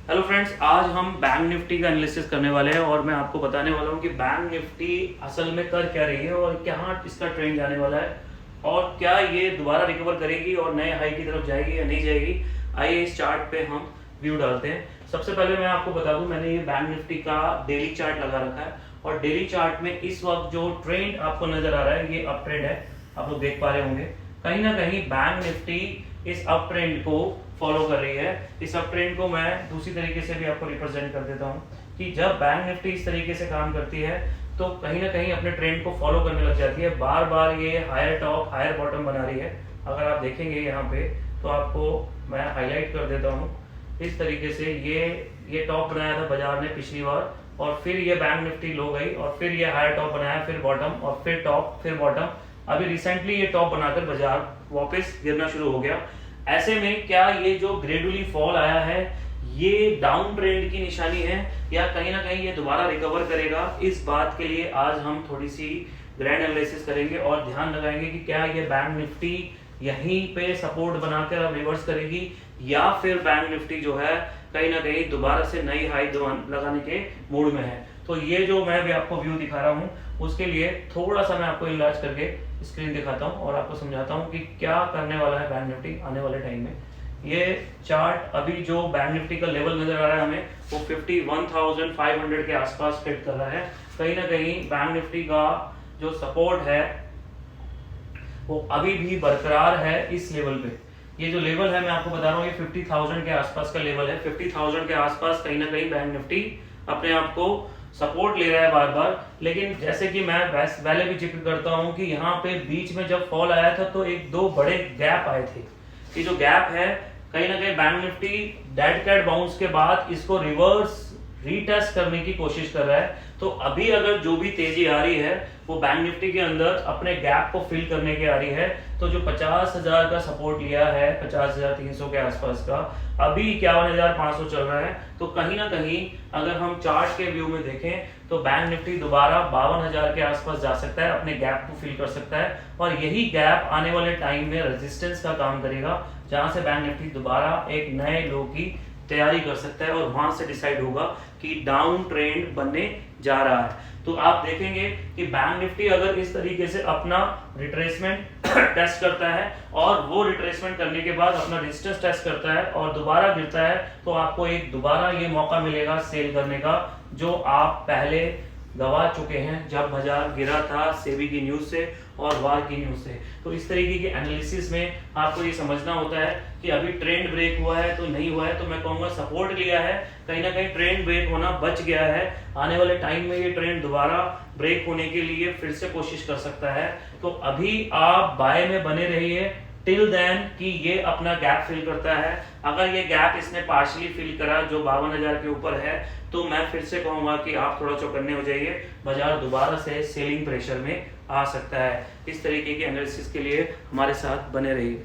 Hello friends, आज हम bank Nifty का एनालिसिस करने वाले हैं और मैं आपको बताने वाला हूं कि बैंक निफ्टी असल में कर क्या रही है और कहाँ इसका ट्रेंड जाने वाला है और क्या ये दोबारा रिकवर करेगी और नए हाई की तरफ जाएगी या नहीं जाएगी। आइए इस चार्ट पे हम व्यू डालते हैं। सबसे पहले मैं आपको बता दूं, मैंने ये बैंक निफ्टी का डेली चार्ट लगा रखा है और डेली चार्ट में इस वक्त जो ट्रेंड आपको नजर आ रहा है ये अप ट्रेंड है। आप लोग देख पा रहे होंगे कहीं ना कहीं बैंक निफ्टी इस अप ट्रेंड को फॉलो कर रही है। इस अप ट्रेंड को मैं दूसरी तरीके से भी आपको रिप्रेजेंट कर देता हूं कि जब बैंक निफ्टी इस तरीके से काम करती है तो कहीं ना कहीं अपने ट्रेंड को फॉलो करने लग जाती है। बार बार ये हायर टॉप हायर बॉटम बना रही है। अगर आप देखेंगे यहाँ पे तो आपको मैं हाईलाइट कर देता हूँ। इस तरीके से ये टॉप बनाया था बाजार ने पिछली बार और फिर ये बैंक निफ्टी लो गई और फिर ये हायर टॉप बनाया, फिर बॉटम और फिर टॉप फिर बॉटम। अभी रिसेंटली ये टॉप बनाकर बाजार वापस गिरना शुरू हो गया। ऐसे में क्या ये जो ग्रेजुअली फॉल आया है ये डाउन ट्रेंड की निशानी है या कहीं ना कहीं ये दोबारा रिकवर करेगा? इस बात के लिए आज हम थोड़ी सी ग्रैंड एनालिसिस करेंगे और ध्यान लगाएंगे कि क्या ये बैंक निफ्टी यहीं पे सपोर्ट बनाकर अब रिवर्स करेगी या फिर बैंक निफ्टी जो है कहीं ना कहीं दोबारा से नई हाई लगाने के मूड में है। तो ये जो मैं भी आपको व्यू दिखा रहा हूँ उसके लिए थोड़ा सा मैं आपको इलाज करके स्क्रीन दिखाता हूँ और आपको समझाता हूँ कि क्या करने वाला है बैंक निफ्टी आने वाले टाइम में। ये चार्ट अभी जो बैंक निफ्टी का लेवल नजर आ रहा है हमें वो 51,500 के आसपास ट्रेड कर रहा है। कहीं ना कहीं बैंक निफ्टी का जो सपोर्ट है वो अभी भी बरकरार है इस लेवल पे। ये जो लेवल है मैं आपको बता रहा हूँ ये 50,000 के आसपास का लेवल है। 50,000 के आसपास कहीं ना कहीं बैंक निफ्टी अपने आप को सपोर्ट ले रहा है बार बार। लेकिन जैसे कि मैं पहले भी जिक्र करता हूं कि यहाँ पे बीच में जब फॉल आया था तो एक दो बड़े गैप आए थे। ये जो गैप है कहीं ना कहीं bank Nifty dead cat bounce के बाद इसको रिवर्स रीटेस्ट करने की कोशिश कर रहा है। तो अभी अगर जो भी तेजी आ रही है वो बैंक निफ्टी के अंदर अपने गैप को फिल करने की आ रही है। तो जो 50,000 का सपोर्ट लिया है 50,300 के आसपास का, अभी 51,500 चल रहा है। तो कहीं ना कहीं अगर हम चार्ट के व्यू में देखें तो बैंक निफ्टी दोबारा 52,000 के आसपास जा सकता है, अपने गैप को फिल कर सकता है और यही गैप आने वाले टाइम में रेजिस्टेंस का काम करेगा जहां से बैंक निफ्टी दोबारा एक नए लो की तैयारी कर सकता है और वहां से डिसाइड होगा कि डाउन ट्रेंड बनने जा रहा है। तो आप देखेंगे कि बैंक निफ्टी अगर इस तरीके से अपना रिट्रेसमेंट टेस्ट करता है और वो रिट्रेसमेंट करने के बाद अपना रेजिस्टेंस टेस्ट करता है और दोबारा गिरता है तो आपको एक दोबारा ये मौका मिलेगा सेल करने का जो आप पहले गवा चुके हैं जब बाजार गिरा था सेबी की न्यूज से और वार की न्यूज से। तो इस तरीके के एनालिसिस में आपको ये समझना होता है कि अभी ट्रेंड ब्रेक हुआ है तो नहीं हुआ है। तो मैं कहूंगा सपोर्ट लिया है, कहीं ना कहीं ट्रेंड ब्रेक होना बच गया है। आने वाले टाइम में ये ट्रेंड दोबारा ब्रेक होने के लिए फिर से कोशिश कर सकता है। तो अभी आप बाय में बने रहिए टिल देन कि ये अपना गैप फिल करता है। अगर ये गैप इसने पार्शियली फिल करा जो 52,000 के ऊपर है तो मैं फिर से कहूंगा कि आप थोड़ा चौकन्ने हो जाइए, बाजार दोबारा से सेलिंग प्रेशर में आ सकता है। इस तरीके के एनालिसिस के लिए हमारे साथ बने रहिए।